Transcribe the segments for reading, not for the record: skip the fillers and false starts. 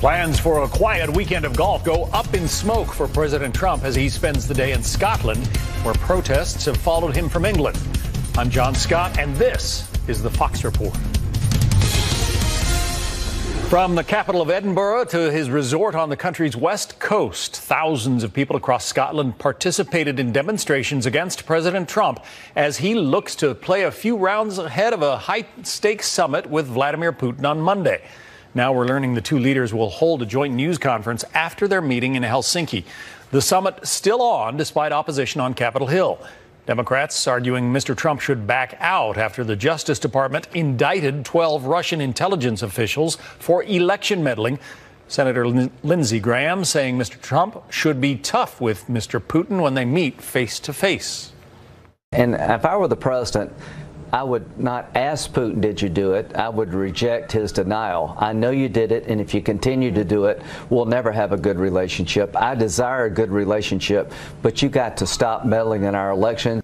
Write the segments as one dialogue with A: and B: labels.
A: Plans for a quiet weekend of golf go up in smoke for President Trump as he spends the day in Scotland, where protests have followed him from England. I'm John Scott, and this is the Fox Report. From the capital of Edinburgh to his resort on the country's west coast, thousands of people across Scotland participated in demonstrations against President Trump as he looks to play a few rounds ahead of a high-stakes summit with Vladimir Putin on Monday. Now we're learning the two leaders will hold a joint news conference after their meeting in Helsinki. The summit still on despite opposition on Capitol Hill. Democrats arguing Mr. Trump should back out after the Justice Department indicted 12 Russian intelligence officials for election meddling. Senator Lindsey Graham saying Mr. Trump should be tough with Mr. Putin when they meet face to face.
B: And if I were the president, I would not ask Putin, did you do it? I would reject his denial. I know you did it, and if you continue to do it, we'll never have a good relationship. I desire a good relationship, but you got to stop meddling in our elections.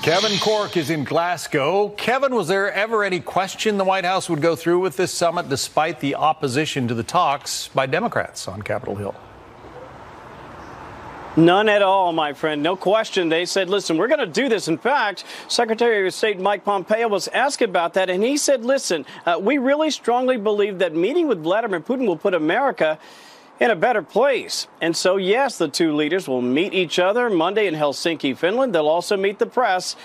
A: Kevin Corke is in Glasgow. Kevin, was there ever any question the White House would go through with this summit despite the opposition to the talks by Democrats on Capitol Hill?
C: None at all, my friend. No question. They said, listen, we're going to do this. In fact, Secretary of State Mike Pompeo was asked about that, and he said, listen, we really strongly believe that meeting with Vladimir Putin will put America in a better place. And so, yes, the two leaders will meet each other Monday in Helsinki, Finland. They'll also meet the press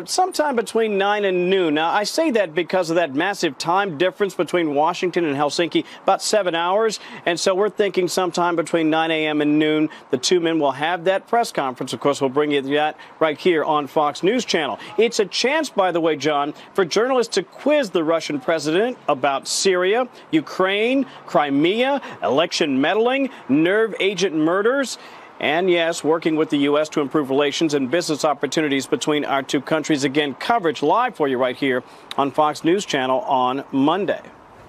C: sometime between 9 and noon. Now, I say that because of that massive time difference between Washington and Helsinki, about 7 hours. And so we're thinking sometime between 9 a.m. and noon, the two men will have that press conference. Of course, we'll bring you that right here on Fox News Channel. It's a chance, by the way, John, for journalists to quiz the Russian president about Syria, Ukraine, Crimea, election meddling, nerve agent murders, and, yes, working with the U.S. to improve relations and business opportunities between our two countries. Again, coverage live for you right here on Fox News Channel on Monday.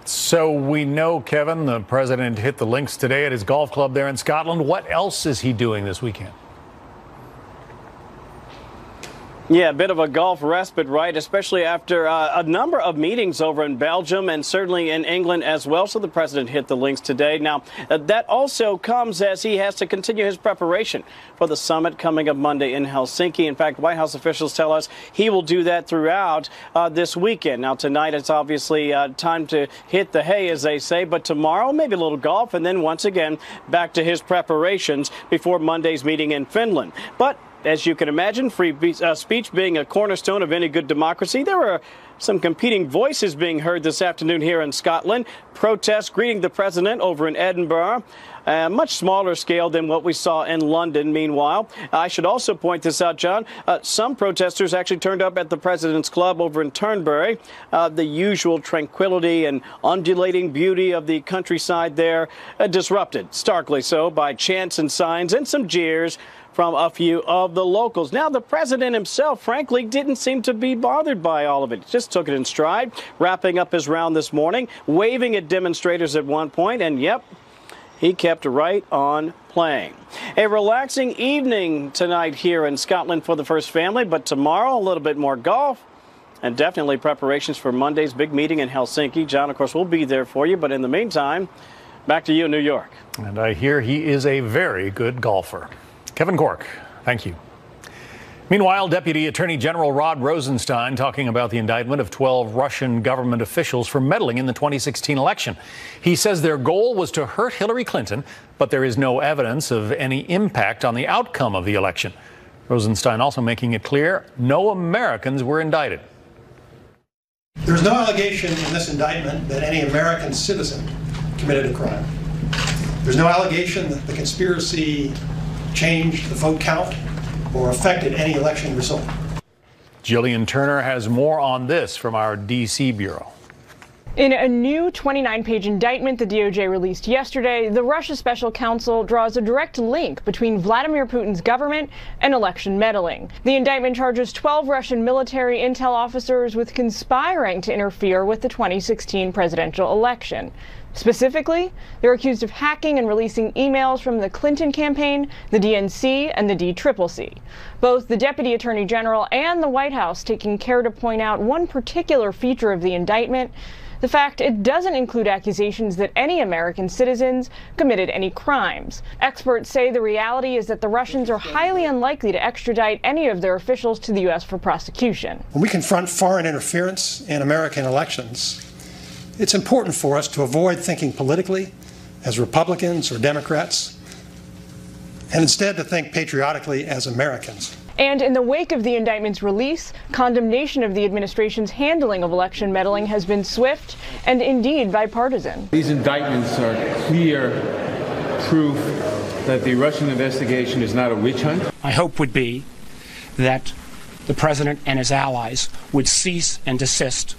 A: So we know, Kevin, the president hit the links today at his golf club there in Scotland. What else is he doing this weekend?
C: Yeah, a bit of a golf respite, right, especially after a number of meetings over in Belgium and certainly in England as well. So the president hit the links today. Now, that also comes as he has to continue his preparation for the summit coming up Monday in Helsinki. In fact, White House officials tell us he will do that throughout this weekend. Now, tonight it's obviously time to hit the hay, as they say, but tomorrow maybe a little golf and then once again back to his preparations before Monday's meeting in Finland. But as you can imagine, free speech being a cornerstone of any good democracy, there were some competing voices being heard this afternoon here in Scotland. Protests greeting the president over in Edinburgh, much smaller scale than what we saw in London. Meanwhile, I should also point this out, John. Some protesters actually turned up at the President's Club over in Turnberry. The usual tranquility and undulating beauty of the countryside there disrupted, starkly so, by chants and signs and some jeers from a few of the locals. Now, the president himself, frankly, didn't seem to be bothered by all of it. Just took it in stride, wrapping up his round this morning, waving at demonstrators at one point, and yep, he kept right on playing. A relaxing evening tonight here in Scotland for the first family, but tomorrow a little bit more golf and definitely preparations for Monday's big meeting in Helsinki. John, of course, will be there for you, but in the meantime, back to you in New York.
A: And I hear he is a very good golfer. Kevin Corke, thank you. Meanwhile, Deputy Attorney General Rod Rosenstein talking about the indictment of 12 Russian government officials for meddling in the 2016 election. He says their goal was to hurt Hillary Clinton, but there is no evidence of any impact on the outcome of the election. Rosenstein also making it clear no Americans were indicted.
D: There's no allegation in this indictment that any American citizen committed a crime. There's no allegation that the conspiracy changed the vote count or affected any election result.
A: Jillian Turner has more on this from our D.C. bureau.
E: In a new 29-page indictment the DOJ released yesterday, the Russia special counsel draws a direct link between Vladimir Putin's government and election meddling. The indictment charges 12 Russian military intel officers with conspiring to interfere with the 2016 presidential election. Specifically, they're accused of hacking and releasing emails from the Clinton campaign, the DNC, and the DCCC. Both the Deputy Attorney General and the White House taking care to point out one particular feature of the indictment. the fact it doesn't include accusations that any American citizens committed any crimes. Experts say the reality is that the Russians are highly unlikely to extradite any of their officials to the U.S. for prosecution.
D: When we confront foreign interference in American elections, it's important for us to avoid thinking politically as Republicans or Democrats, and instead to think patriotically as Americans.
E: And in the wake of the indictment's release, condemnation of the administration's handling of election meddling has been swift and indeed bipartisan.
F: These indictments are clear proof that the Russian investigation is not a witch hunt.
G: My hope would be that the president and his allies would cease and desist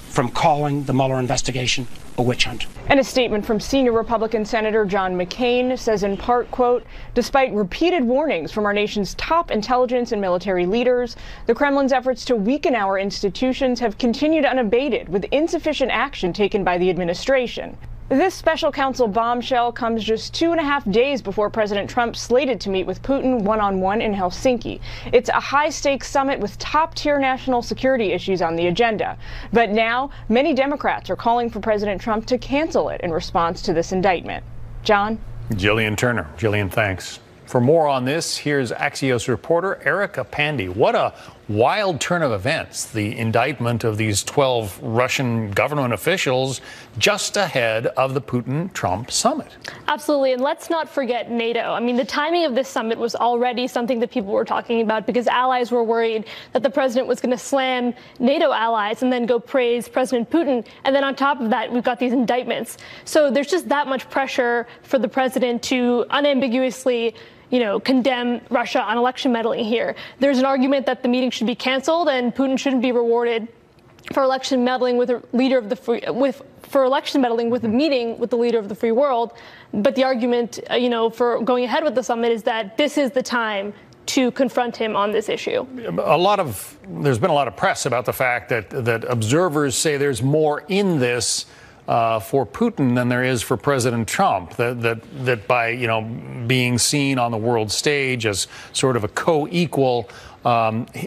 G: from calling the Mueller investigation a witch hunt.
E: And a statement from senior Republican Senator John McCain says in part, quote, despite repeated warnings from our nation's top intelligence and military leaders, the Kremlin's efforts to weaken our institutions have continued unabated with insufficient action taken by the administration. This special counsel bombshell comes just 2.5 days before President Trump slated to meet with Putin one-on-one in Helsinki. It's a high-stakes summit with top-tier national security issues on the agenda. But now, many Democrats are calling for President Trump to cancel it in response to this indictment. John?
A: Jillian Turner. Jillian, thanks. For more on this, here's Axios reporter Erica Pandy. What a wild turn of events, the indictment of these 12 Russian government officials just ahead of the Putin-Trump summit.
H: Absolutely, and let's not forget NATO. I mean, the timing of this summit was already something that people were talking about because allies were worried that the president was going to slam NATO allies and then go praise President Putin. And then on top of that, we've got these indictments. So there's just that much pressure for the president to unambiguously condemn Russia on election meddling here. There's an argument that the meeting should be canceled and Putin shouldn't be rewarded for election meddling with a leader of the free, for election meddling with a meeting with the leader of the free world. But the argument, for going ahead with the summit is that this is the time to confront him on this issue.
A: There's been a lot of press about the fact that observers say there's more in this for Putin than there is for President Trump, that by being seen on the world stage as sort of a co-equal,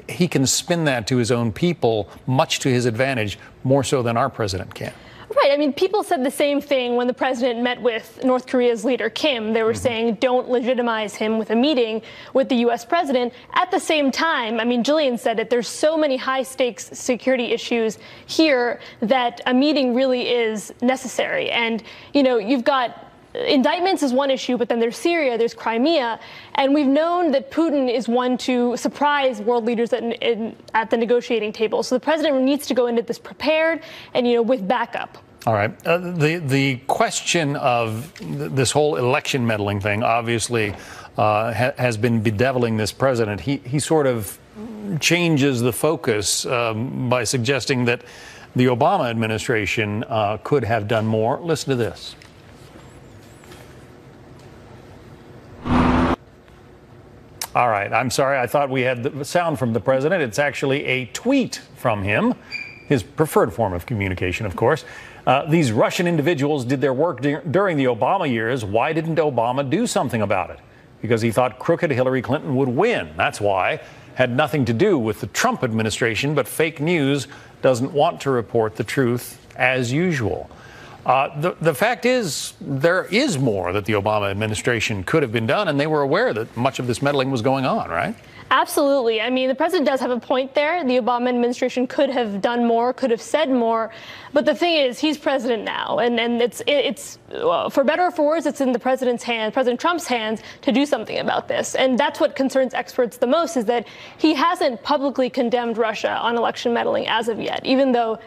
A: he can spin that to his own people, much to his advantage, more so than our president can.
H: Right. I mean, people said the same thing when the president met with North Korea's leader, Kim. They were saying don't legitimize him with a meeting with the U.S. president. At the same time, I mean, Jillian said it, there's so many high stakes security issues here that a meeting really is necessary. And, you've got indictments is one issue, but then there's Syria, there's Crimea, and we've known that Putin is one to surprise world leaders at the negotiating table. So the president needs to go into this prepared and, with backup.
A: All right. The question of this whole election meddling thing obviously has been bedeviling this president. He sort of changes the focus by suggesting that the Obama administration could have done more. Listen to this. All right. I'm sorry. I thought we had the sound from the president. It's actually a tweet from him, his preferred form of communication, of course. These Russian individuals did their work during the Obama years. Why didn't Obama do something about it? Because he thought crooked Hillary Clinton would win. That's why. Had nothing to do with the Trump administration, but fake news doesn't want to report the truth as usual. The fact is, there is more that the Obama administration could have been done, and they were aware that much of this meddling was going on, right?
H: Absolutely. I mean, the president does have a point there. The Obama administration could have done more, could have said more. But the thing is, he's president now, and it's for better or for worse, it's in the president's hands, President Trump's hands, to do something about this. And that's what concerns experts the most, is that he hasn't publicly condemned Russia on election meddling as of yet, even though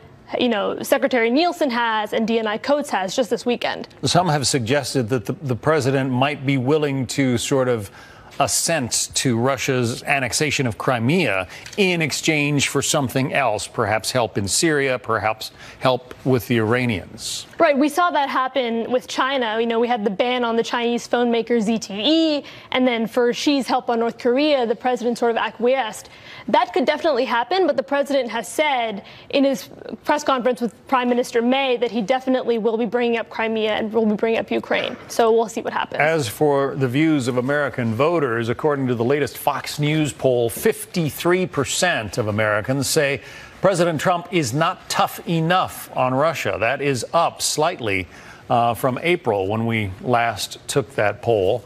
H: Secretary Nielsen has and DNI Coates has just this weekend.
A: Some have suggested that the president might be willing to sort of assent to Russia's annexation of Crimea in exchange for something else, perhaps help in Syria, perhaps help with the Iranians.
H: Right. We saw that happen with China. We had the ban on the Chinese phone maker ZTE, and then for Xi's help on North Korea, the president sort of acquiesced. That could definitely happen, but the president has said in his press conference with Prime Minister May that he definitely will be bringing up Crimea and will be bringing up Ukraine. So we'll see what happens.
A: As for the views of American voters, voters. According to the latest Fox News poll, 53% of Americans say President Trump is not tough enough on Russia. That is up slightly from April when we last took that poll.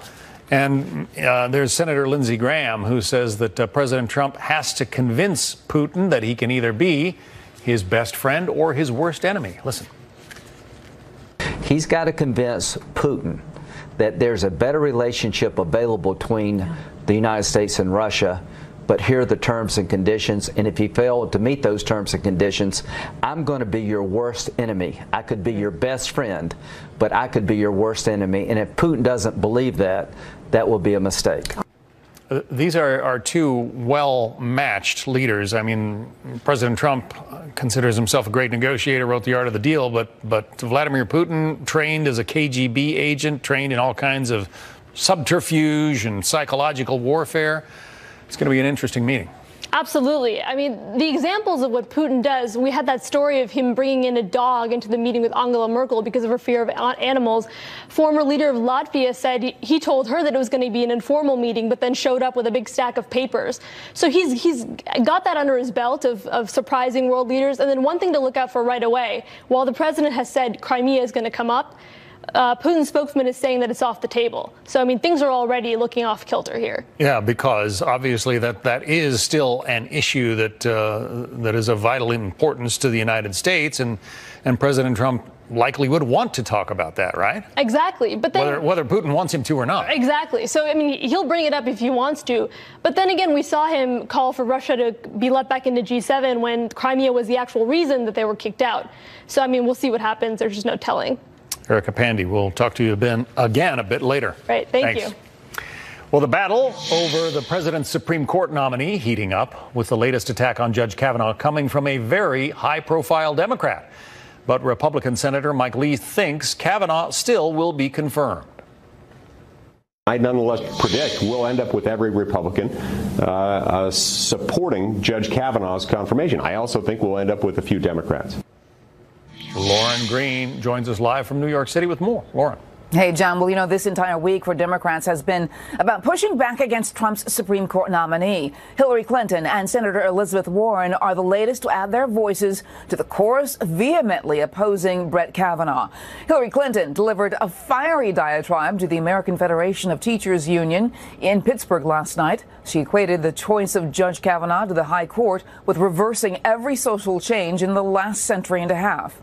A: And there's Senator Lindsey Graham, who says that President Trump has to convince Putin that he can either be his best friend or his worst enemy. Listen.
B: He's got to convince Putin that there's a better relationship available between the United States and Russia, but here are the terms and conditions, and if you fail to meet those terms and conditions, I'm going to be your worst enemy. I could be your best friend, but I could be your worst enemy. And if Putin doesn't believe that, that will be a mistake.
A: These are two well-matched leaders. I mean, President Trump considers himself a great negotiator, wrote The Art of the Deal, but Vladimir Putin, trained as a KGB agent, trained in all kinds of subterfuge and psychological warfare. It's going to be an interesting meeting.
H: Absolutely. I mean, the examples of what Putin does, we had that story of him bringing in a dog into the meeting with Angela Merkel because of her fear of animals. Former leader of Latvia said he told her that it was going to be an informal meeting, but then showed up with a big stack of papers. So he's got that under his belt of surprising world leaders. And then one thing to look out for right away, while the president has said Crimea is going to come up, Putin's spokesman is saying that it's off the table. So, I mean, things are already looking off kilter here.
A: Yeah, because obviously that is still an issue that is of vital importance to the United States, and President Trump likely would want to talk about that, right?
H: Exactly. But then,
A: whether Putin wants him to or not.
H: Exactly. So, I mean, he'll bring it up if he wants to. But then again, we saw him call for Russia to be let back into G7 when Crimea was the actual reason that they were kicked out. So, I mean, we'll see what happens. There's just no telling.
A: Erica Pandy, we'll talk to you again a bit later.
H: Right, thank you.
A: Well, the battle over the president's Supreme Court nominee heating up, with the latest attack on Judge Kavanaugh coming from a very high-profile Democrat. But Republican Senator Mike Lee thinks Kavanaugh still will be confirmed.
I: I nonetheless predict we'll end up with every Republican supporting Judge Kavanaugh's confirmation. I also think we'll end up with a few Democrats.
A: Lauren Green joins us live from New York City with more. Lauren.
J: Hey, John. Well, you know, this entire week for Democrats has been about pushing back against Trump's Supreme Court nominee. Hillary Clinton and Senator Elizabeth Warren are the latest to add their voices to the chorus vehemently opposing Brett Kavanaugh. Hillary Clinton delivered a fiery diatribe to the American Federation of Teachers Union in Pittsburgh last night. She equated the choice of Judge Kavanaugh to the High Court with reversing every social change in the last century and a half.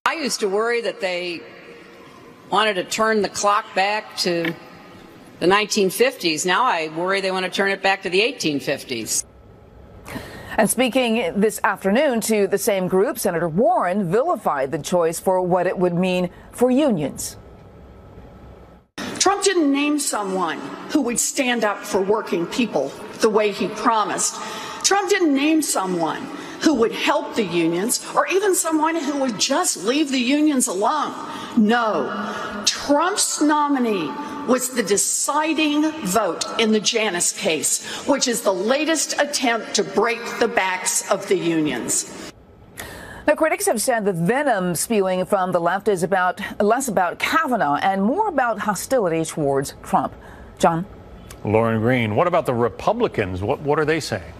K: I used to worry that they wanted to turn the clock back to the 1950s. Now I worry they want to turn it back to the 1850s.
J: And speaking this afternoon to the same group, Senator Warren vilified the choice for what it would mean for unions.
L: Trump didn't name someone who would stand up for working people the way he promised. Trump didn't name someone who would help the unions, or even someone who would just leave the unions alone. No, Trump's nominee was the deciding vote in the Janus case, which is the latest attempt to break the backs of the unions.
J: Now, critics have said the venom spewing from the left is less about Kavanaugh and more about hostility towards Trump. John?
A: Lauren Green, what about the Republicans? What are they saying?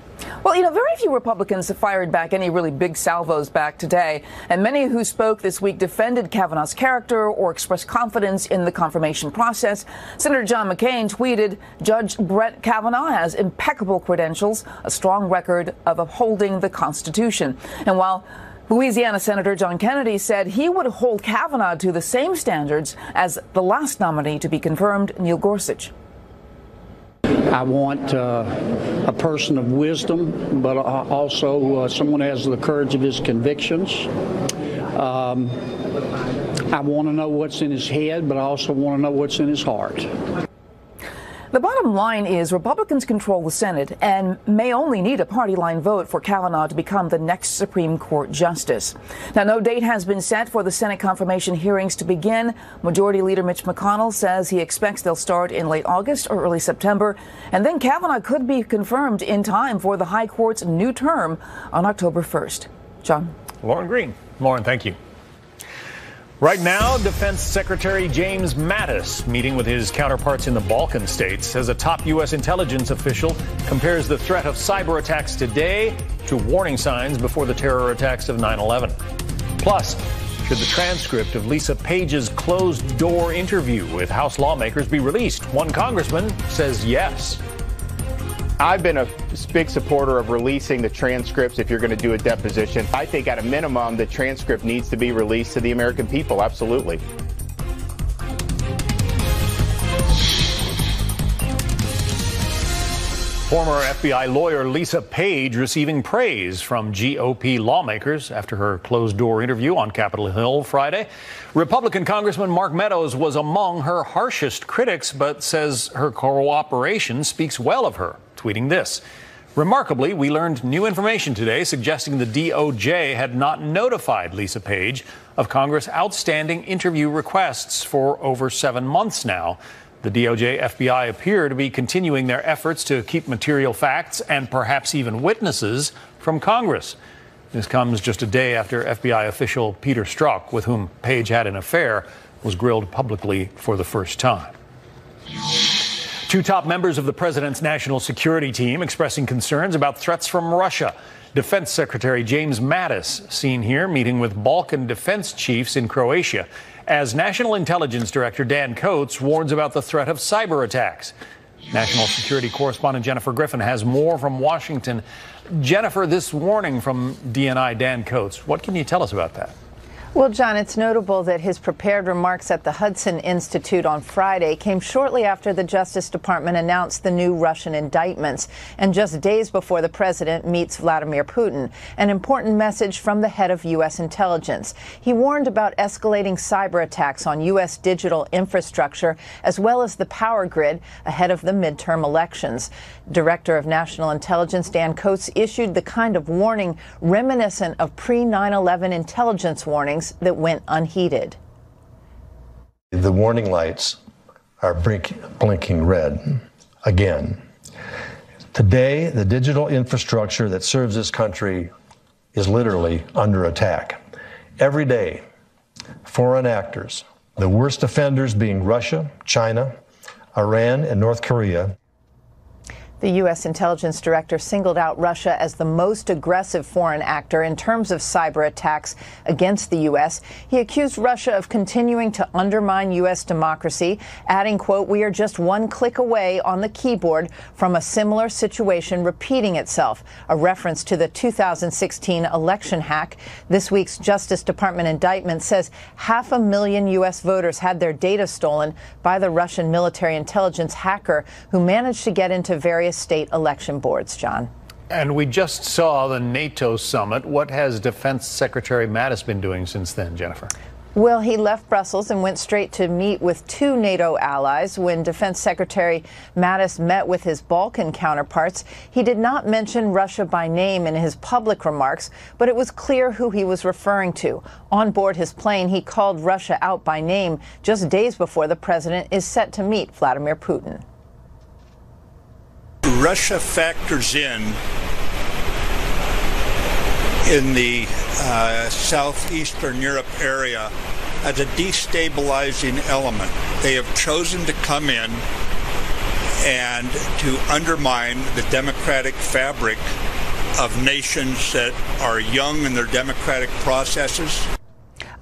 J: Well, you know, very few Republicans have fired back any really big salvos back today, and many who spoke this week defended Kavanaugh's character or expressed confidence in the confirmation process. Senator John McCain tweeted, Judge Brett Kavanaugh has impeccable credentials, a strong record of upholding the Constitution. And while Louisiana Senator John Kennedy said he would hold Kavanaugh to the same standards as the last nominee to be confirmed, Neil Gorsuch.
M: I want a person of wisdom, but also someone who has the courage of his convictions. I want to know what's in his head, but I also want to know what's in his heart.
J: The bottom line is Republicans control the Senate and may only need a party line vote for Kavanaugh to become the next Supreme Court justice. Now, no date has been set for the Senate confirmation hearings to begin. Majority Leader Mitch McConnell says he expects they'll start in late August or early September. And then Kavanaugh could be confirmed in time for the High Court's new term on October 1st. John?
A: Lauren Green. Lauren, thank you. Right now, Defense Secretary James Mattis, meeting with his counterparts in the Balkan states, says a top U.S. intelligence official compares the threat of cyber attacks today to warning signs before the terror attacks of 9/11. Plus, should the transcript of Lisa Page's closed-door interview with House lawmakers be released? One congressman says yes.
N: I've been a big supporter of releasing the transcripts if you're going to do a deposition. I think at a minimum, the transcript needs to be released to the American people. Absolutely.
A: Former FBI lawyer Lisa Page receiving praise from GOP lawmakers after her closed-door interview on Capitol Hill Friday. Republican Congressman Mark Meadows was among her harshest critics, but says her cooperation speaks well of her, tweeting this. Remarkably, we learned new information today suggesting the DOJ had not notified Lisa Page of Congress' outstanding interview requests for over 7 months now. The DOJ FBI appear to be continuing their efforts to keep material facts and perhaps even witnesses from Congress. This comes just a day after FBI official Peter Strzok, with whom Page had an affair, was grilled publicly for the first time. Two top members of the president's national security team expressing concerns about threats from Russia. Defense Secretary James Mattis, seen here meeting with Balkan defense chiefs in Croatia, as National Intelligence Director Dan Coats warns about the threat of cyber attacks. National security correspondent Jennifer Griffin has more from Washington. Jennifer, this warning from DNI Dan Coats, what can you tell us about that?
O: Well, John, it's notable that his prepared remarks at the Hudson Institute on Friday came shortly after the Justice Department announced the new Russian indictments, and just days before the president meets Vladimir Putin. An important message from the head of U.S. intelligence. He warned about escalating cyber attacks on U.S. digital infrastructure, as well as the power grid, ahead of the midterm elections. Director of National Intelligence Dan Coats issued the kind of warning reminiscent of pre-9/11 intelligence warnings that went unheeded.
P: The warning lights are blinking red again. Today, the digital infrastructure that serves this country is literally under attack. Every day, foreign actors, the worst offenders being Russia, China, Iran, and North Korea.
O: The U.S. intelligence director singled out Russia as the most aggressive foreign actor in terms of cyber attacks against the U.S. He accused Russia of continuing to undermine U.S. democracy, adding, quote, "We are just one click away on the keyboard from a similar situation repeating itself," a reference to the 2016 election hack. This week's Justice Department indictment says 500,000 U.S. voters had their data stolen by the Russian military intelligence hacker who managed to get into various state election boards, John.
A: And we just saw the NATO summit. What has Defense Secretary Mattis been doing since then, Jennifer?
O: Well, he left Brussels and went straight to meet with two NATO allies. When Defense Secretary Mattis met with his Balkan counterparts, he did not mention Russia by name in his public remarks, but it was clear who he was referring to. On board his plane, he called Russia out by name just days before the president is set to meet Vladimir Putin.
Q: Russia factors in the southeastern Europe area as a destabilizing element. They have chosen to come in and to undermine the democratic fabric of nations that are young in their democratic processes.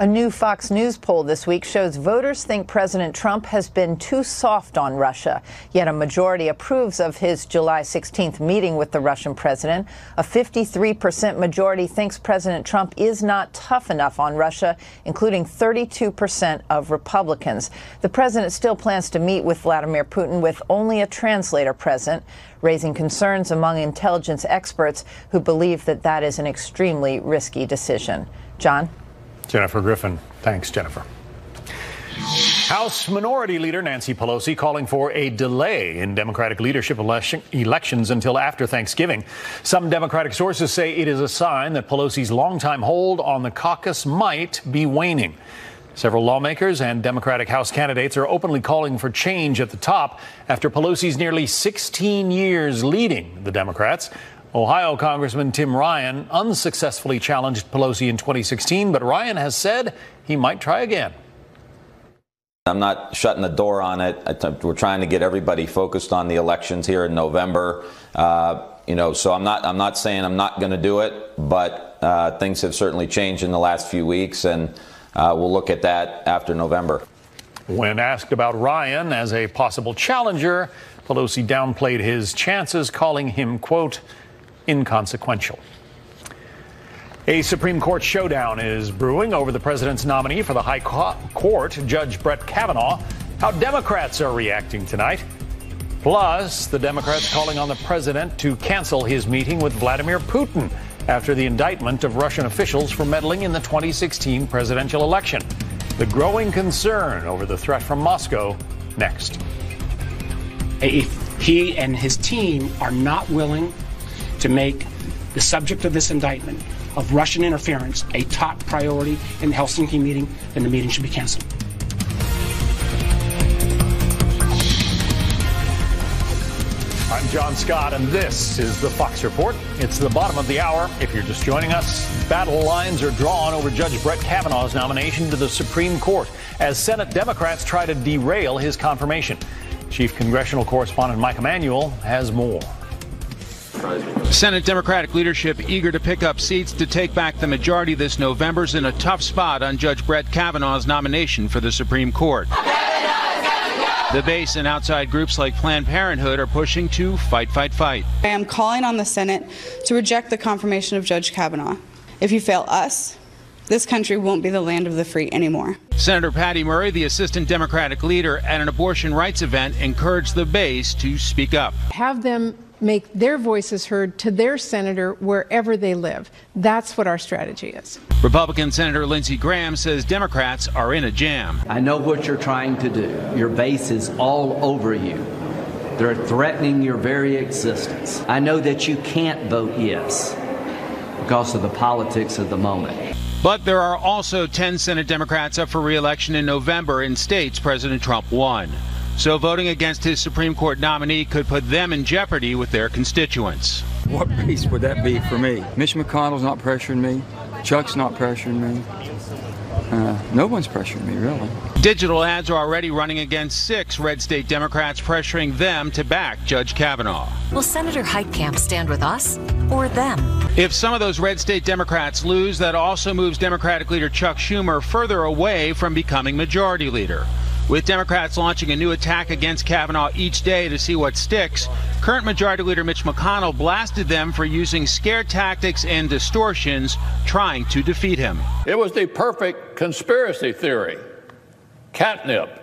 O: A new Fox News poll this week shows voters think President Trump has been too soft on Russia, yet a majority approves of his July 16th meeting with the Russian president. A 53% majority thinks President Trump is not tough enough on Russia, including 32% of Republicans. The president still plans to meet with Vladimir Putin with only a translator present, raising concerns among intelligence experts who believe that that is an extremely risky decision. John?
A: Jennifer Griffin. Thanks, Jennifer. House Minority Leader Nancy Pelosi calling for a delay in Democratic leadership elections until after Thanksgiving. Some Democratic sources say it is a sign that Pelosi's longtime hold on the caucus might be waning. Several lawmakers and Democratic House candidates are openly calling for change at the top after Pelosi's nearly 16 years leading the Democrats Ohio Congressman Tim Ryan unsuccessfully challenged Pelosi in 2016, but Ryan has said he might try again.
R: I'm not shutting the door on it. We're trying to get everybody focused on the elections here in November. So I'm not saying I'm not going to do it, but things have certainly changed in the last few weeks, and we'll look at that after November.
A: When asked about Ryan as a possible challenger, Pelosi downplayed his chances, calling him, quote, inconsequential. A Supreme Court showdown is brewing over the president's nominee for the High Court, Judge Brett Kavanaugh. How Democrats are reacting tonight. Plus, the Democrats calling on the president to cancel his meeting with Vladimir Putin after the indictment of Russian officials for meddling in the 2016 presidential election. The growing concern over the threat from Moscow next.
G: If he and his team are not willing to make the subject of this indictment of Russian interference a top priority in the Helsinki meeting, then the meeting should be canceled.
A: I'm John Scott, and this is the Fox Report. It's the bottom of the hour. If you're just joining us, battle lines are drawn over Judge Brett Kavanaugh's nomination to the Supreme Court as Senate Democrats try to derail his confirmation. Chief Congressional Correspondent Mike Emanuel has more.
S: Senate Democratic leadership eager to pick up seats to take back the majority this November's in a tough spot on Judge Brett Kavanaugh's nomination for the Supreme Court. The base and outside groups like Planned Parenthood are pushing to fight.
T: I am calling on the Senate to reject the confirmation of Judge Kavanaugh. If you fail us, this country won't be the land of the free anymore.
S: Senator Patty Murray, the assistant Democratic leader at an abortion rights event, encouraged the base to speak up.
U: Have them make their voices heard to their senator wherever they live. That's what our strategy is.
S: Republican Senator Lindsey Graham says Democrats are in a jam.
B: I know what you're trying to do. Your base is all over you. They're threatening your very existence. I know that you can't vote yes because of the politics of the moment.
S: But there are also 10 Senate Democrats up for re-election in November in states President Trump won. So voting against his Supreme Court nominee could put them in jeopardy with their constituents.
V: What base would that be for me? Mitch McConnell's not pressuring me. Chuck's not pressuring me. No one's pressuring me, really.
S: Digital ads are already running against 6 red state Democrats, pressuring them to back Judge Kavanaugh.
W: Will Senator Heitkamp stand with us or them?
S: If some of those red state Democrats lose, that also moves Democratic leader Chuck Schumer further away from becoming majority leader. With Democrats launching a new attack against Kavanaugh each day to see what sticks, current Majority Leader Mitch McConnell blasted them for using scare tactics and distortions trying to defeat him.
X: It was the perfect conspiracy theory, catnip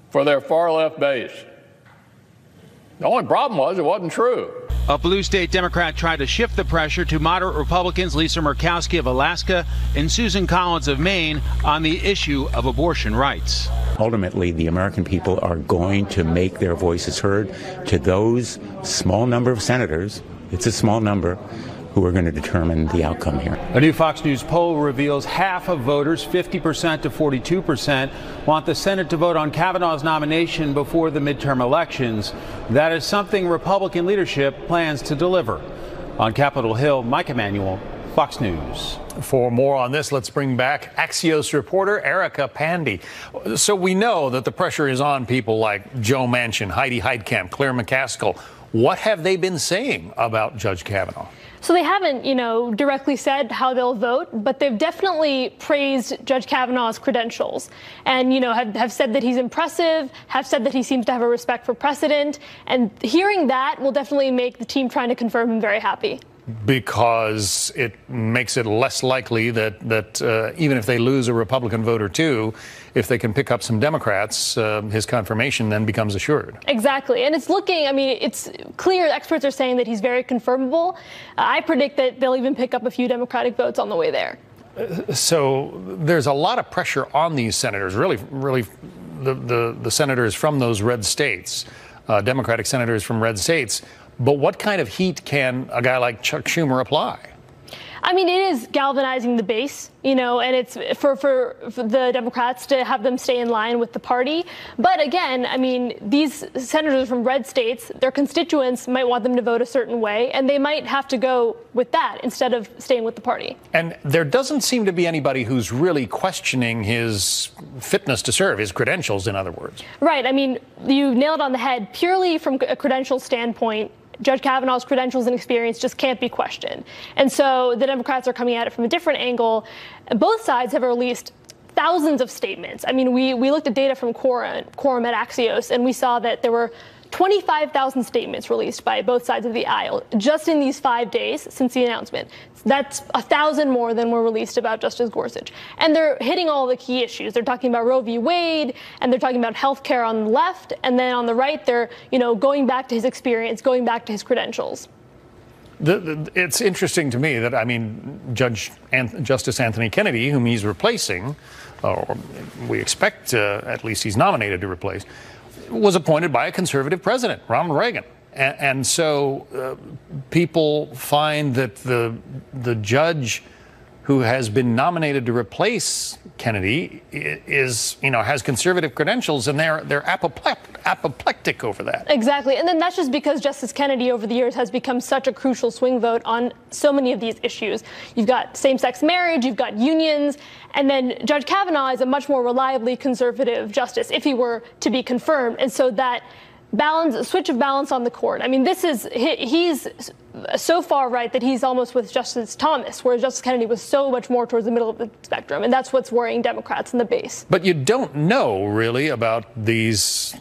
X: for their far-left base. The only problem was it wasn't true.
S: A blue state Democrat tried to shift the pressure to moderate Republicans Lisa Murkowski of Alaska and Susan Collins of Maine on the issue of abortion rights.
Y: Ultimately, the American people are going to make their voices heard to those small number of senators, it's a small number, who are going to determine the outcome here.
S: A new Fox News poll reveals half of voters, 50% to 42%, want the Senate to vote on Kavanaugh's nomination before the midterm elections. That is something Republican leadership plans to deliver. On Capitol Hill, Mike Emanuel, Fox News.
A: For more on this, let's bring back Axios reporter Erica Pandy. So we know that the pressure is on people like Joe Manchin, Heidi Heitkamp, Claire McCaskill. What have they been saying about Judge Kavanaugh?
H: So they haven't, directly said how they'll vote, but they've definitely praised Judge Kavanaugh's credentials and, have said that he's impressive, have said that he seems to have a respect for precedent. And hearing that will definitely make the team trying to confirm him very happy.
A: Because it makes it less likely that even if they lose a Republican vote or two, if they can pick up some Democrats, his confirmation then becomes assured.
H: Exactly. And it's it's clear experts are saying that he's very confirmable. I predict that they'll even pick up a few Democratic votes on the way there.
A: So there's a lot of pressure on these senators, really the senators from those red states, Democratic senators from red states. But what kind of heat can a guy like Chuck Schumer apply?
H: I mean, it is galvanizing the base, you know, and it's for the Democrats to have them stay in line with the party. But again, I mean, these senators from red states, their constituents might want them to vote a certain way, and they might have to go with that instead of staying with the party. And
A: there doesn't seem to be anybody who's really questioning his fitness to serve, his credentials, in other words.
H: Right. I mean, you nailed it on the head. Purely from a credential standpoint, Judge Kavanaugh's credentials and experience just can't be questioned. And so the Democrats are coming at it from a different angle. Both sides have released thousands of statements. I mean, we looked at data from Quorum at Axios, and we saw that there were 25,000 statements released by both sides of the aisle just in these 5 days since the announcement. That's 1,000 more than were released about Justice Gorsuch. And they're hitting all the key issues. They're talking about Roe v. Wade, and they're talking about health care on the left. And then on the right, they're, you know, going back to his experience, going back to his credentials.
A: It's interesting to me that, I mean, Justice Anthony Kennedy, whom he's replacing, or we expect at least he's nominated to replace, was appointed by a conservative president, Ronald Reagan. And so people find that the judge who has been nominated to replace Kennedy is, you know, has conservative credentials, and they're apoplectic over that.
H: Exactly. And then that's just because Justice Kennedy over the years has become such a crucial swing vote on so many of these issues. You've got same-sex marriage, you've got unions, and then Judge Kavanaugh is a much more reliably conservative justice if he were to be confirmed. And so that switch of balance on the court. I mean, he's so far right that he's almost with Justice Thomas, whereas Justice Kennedy was so much more towards the middle of the spectrum. And that's what's worrying Democrats in the base.
A: But you don't know really about these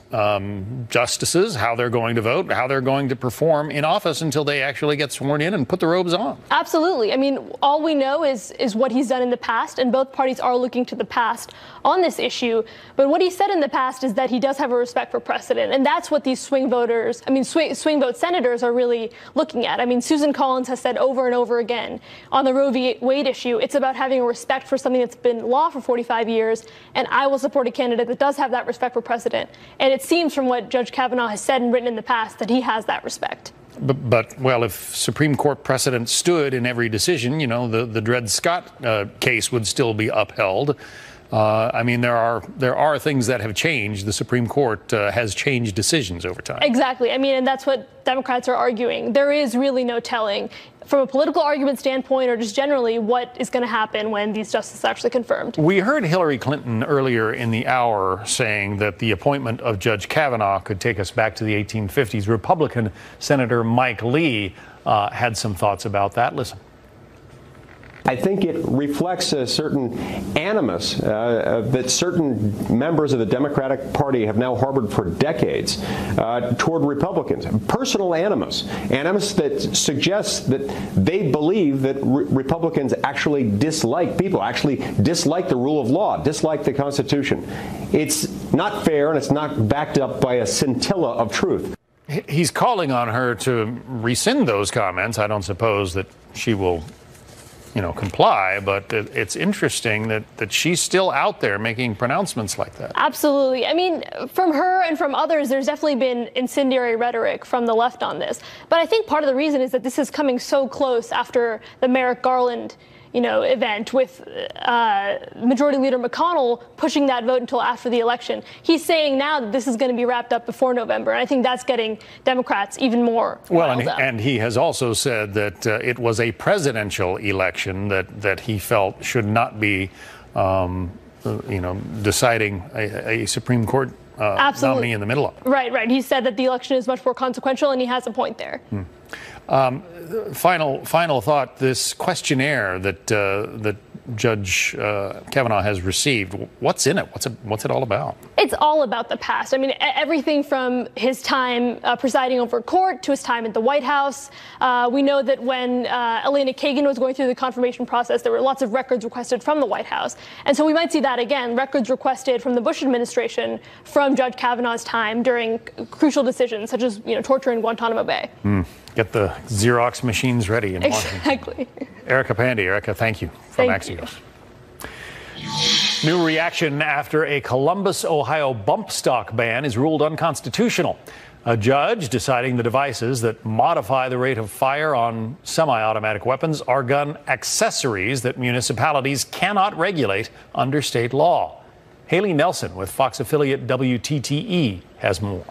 A: justices, how they're going to vote, how they're going to perform in office until they actually get sworn in and put the robes on.
H: Absolutely. I mean, all we know is what he's done in the past, and both parties are looking to the past on this issue. But what he said in the past is that he does have a respect for precedent, and that's what these swing vote senators are really looking at. I mean, Susan Collins has said over and over again on the Roe v. Wade issue, it's about having a respect for something that's been law for 45 years, and I will support a candidate that does have that respect for precedent. And it seems from what Judge Kavanaugh has said and written in the past that he has that respect.
A: But well, if Supreme Court precedent stood in every decision, you know, the Dred Scott case would still be upheld. I mean, there are things that have changed. The Supreme Court has changed decisions over time.
H: Exactly. I mean, and that's what Democrats are arguing. There is really no telling from a political argument standpoint or just generally what is going to happen when these justices are actually confirmed.
A: We heard Hillary Clinton earlier in the hour saying that the appointment of Judge Kavanaugh could take us back to the 1850s. Republican Senator Mike Lee had some thoughts about that. Listen.
C: I think it reflects a certain animus that certain members of the Democratic Party have now harbored for decades toward Republicans. Personal animus that suggests that they believe that Republicans actually dislike people, actually dislike the rule of law, dislike the Constitution. It's not fair, and it's not backed up by a scintilla of truth.
A: He's calling on her to rescind those comments. I don't suppose that she will, you know, comply, but it's interesting that she's still out there making pronouncements like that.
H: Absolutely. I mean, from her and from others, there's definitely been incendiary rhetoric from the left on this. But I think part of the reason is that this is coming so close after the Merrick Garland, you know, event with Majority Leader McConnell pushing that vote until after the election. He's saying now that this is going to be wrapped up before November, and I think that's getting Democrats even more riled up. And
A: he has also said that it was a presidential election that he felt should not be, deciding a Supreme Court nominee in the middle of it.
H: Right. He said that the election is much more consequential, and he has a point there.
A: Final thought, this questionnaire that Judge Kavanaugh has received, what's in it? What's it all about?
H: It's all about the past. I mean, everything from his time presiding over court to his time at the White House. We know that when Elena Kagan was going through the confirmation process, there were lots of records requested from the White House. And so we might see that again, records requested from the Bush administration from Judge Kavanaugh's time during crucial decisions, such as, you know, torture in Guantanamo Bay.
A: Get the Xerox machines ready in Washington.
H: Exactly.
A: Erica Pandy. Erica, thank you from Axios. New reaction after a Columbus, Ohio bump stock ban is ruled unconstitutional. A judge deciding the devices that modify the rate of fire on semi-automatic weapons are gun accessories that municipalities cannot regulate under state law. Hallie Nelson with Fox affiliate WTTE has more.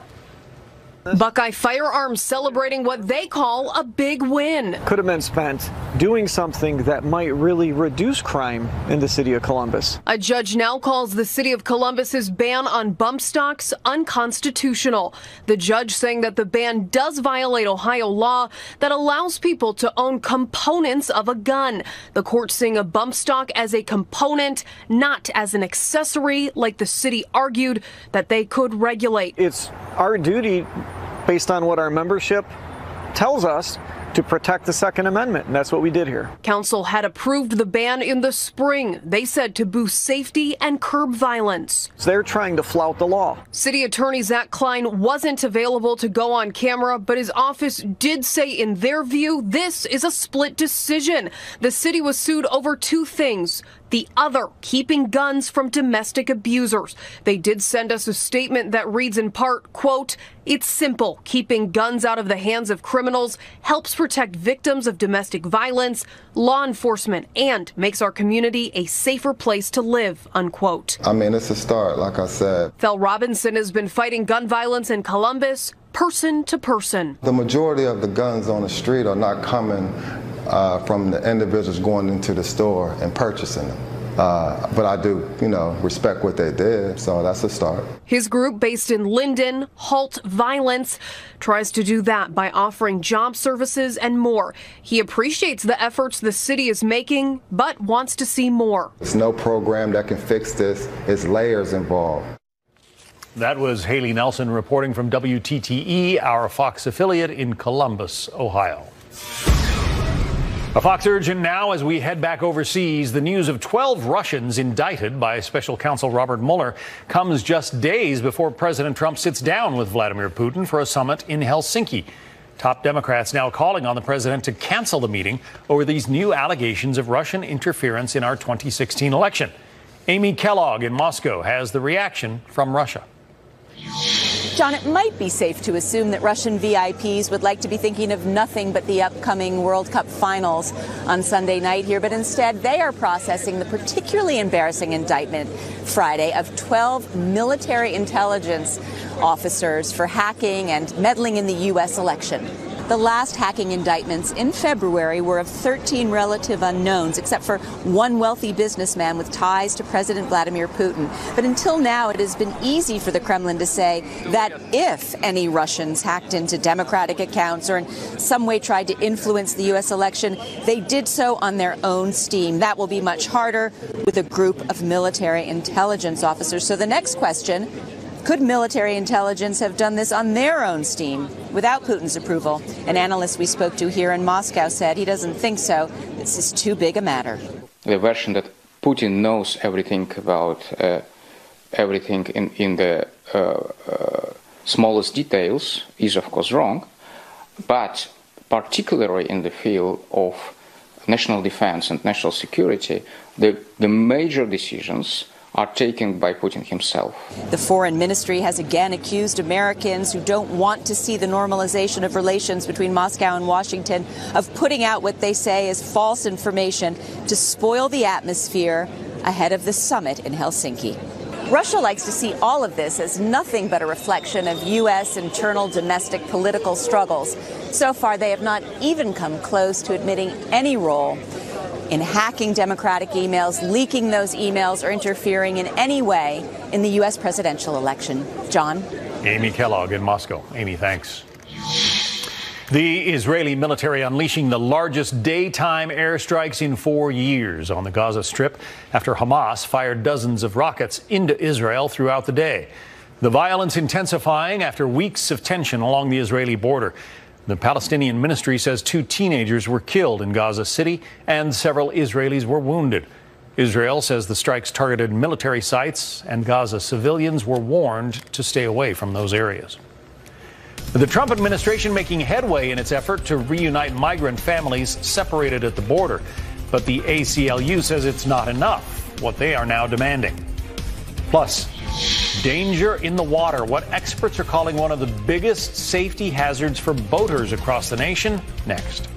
D: Buckeye Firearms celebrating what they call a big win.
E: Could have been spent doing something that might really reduce crime in the city of Columbus.
D: A judge now calls the city of Columbus's ban on bump stocks unconstitutional. The judge saying that the ban does violate Ohio law that allows people to own components of a gun. The court seeing a bump stock as a component, not as an accessory, like the city argued that they could regulate.
E: It's our duty, based on what our membership tells us, to protect the Second Amendment, and that's what we did here.
D: Council had approved the ban in the spring, they said, to boost safety and curb violence.
E: So they're trying to flout the law.
D: City Attorney Zach Klein wasn't available to go on camera, but his office did say, in their view, this is a split decision. The city was sued over two things. The other, keeping guns from domestic abusers. They did send us a statement that reads in part, quote, "It's simple. Keeping guns out of the hands of criminals helps protect victims of domestic violence, law enforcement, and makes our community a safer place to live," unquote.
F: I mean, it's a start, like I said.
D: Fel Robinson has been fighting gun violence in Columbus, person to person.
F: The majority of the guns on the street are not coming from the individuals going into the store and purchasing them. But I do, respect what they did, so that's a start.
D: His group, based in Linden, Halt Violence, tries to do that by offering job services and more. He appreciates the efforts the city is making, but wants to see more.
F: There's no program that can fix this. It's layers involved.
A: That was Hallie Nelson reporting from WTTE, our Fox affiliate in Columbus, Ohio. A Fox urgent now as we head back overseas. The news of 12 Russians indicted by special counsel Robert Mueller comes just days before President Trump sits down with Vladimir Putin for a summit in Helsinki. Top Democrats now calling on the president to cancel the meeting over these new allegations of Russian interference in our 2016 election. Amy Kellogg in Moscow has the reaction from Russia.
I: John, it might be safe to assume that Russian VIPs would like to be thinking of nothing but the upcoming World Cup finals on Sunday night here, but instead they are processing the particularly embarrassing indictment Friday of 12 military intelligence officers for hacking and meddling in the U.S. election. The last hacking indictments in February were of 13 relative unknowns, except for one wealthy businessman with ties to President Vladimir Putin. But until now, it has been easy for the Kremlin to say that if any Russians hacked into Democratic accounts or in some way tried to influence the U.S. election, they did so on their own steam. That will be much harder with a group of military intelligence officers. So the next question: could military intelligence have done this on their own steam without Putin's approval? An analyst we spoke to here in Moscow said he doesn't think so. This is too big a matter.
K: The version that Putin knows everything about everything in the smallest details is, of course, wrong. But particularly in the field of national defense and national security, the major decisions are taken by Putin himself.
I: The foreign ministry has again accused Americans who don't want to see the normalization of relations between Moscow and Washington of putting out what they say is false information to spoil the atmosphere ahead of the summit in Helsinki. Russia likes to see all of this as nothing but a reflection of U.S. internal domestic political struggles. So far, they have not even come close to admitting any role in hacking Democratic emails, leaking those emails, or interfering in any way in the U.S. presidential election. John?
A: Amy Kellogg in Moscow. Amy, thanks. The Israeli military unleashing the largest daytime airstrikes in 4 years on the Gaza Strip after Hamas fired dozens of rockets into Israel throughout the day. The violence intensifying after weeks of tension along the Israeli border. The Palestinian ministry says 2 teenagers were killed in Gaza City and several Israelis were wounded. Israel says the strikes targeted military sites and Gaza civilians were warned to stay away from those areas. The Trump administration making headway in its effort to reunite migrant families separated at the border. But the ACLU says it's not enough, what they are now demanding. Plus, Danger in the water, what experts are calling one of the biggest safety hazards for boaters across the nation, next.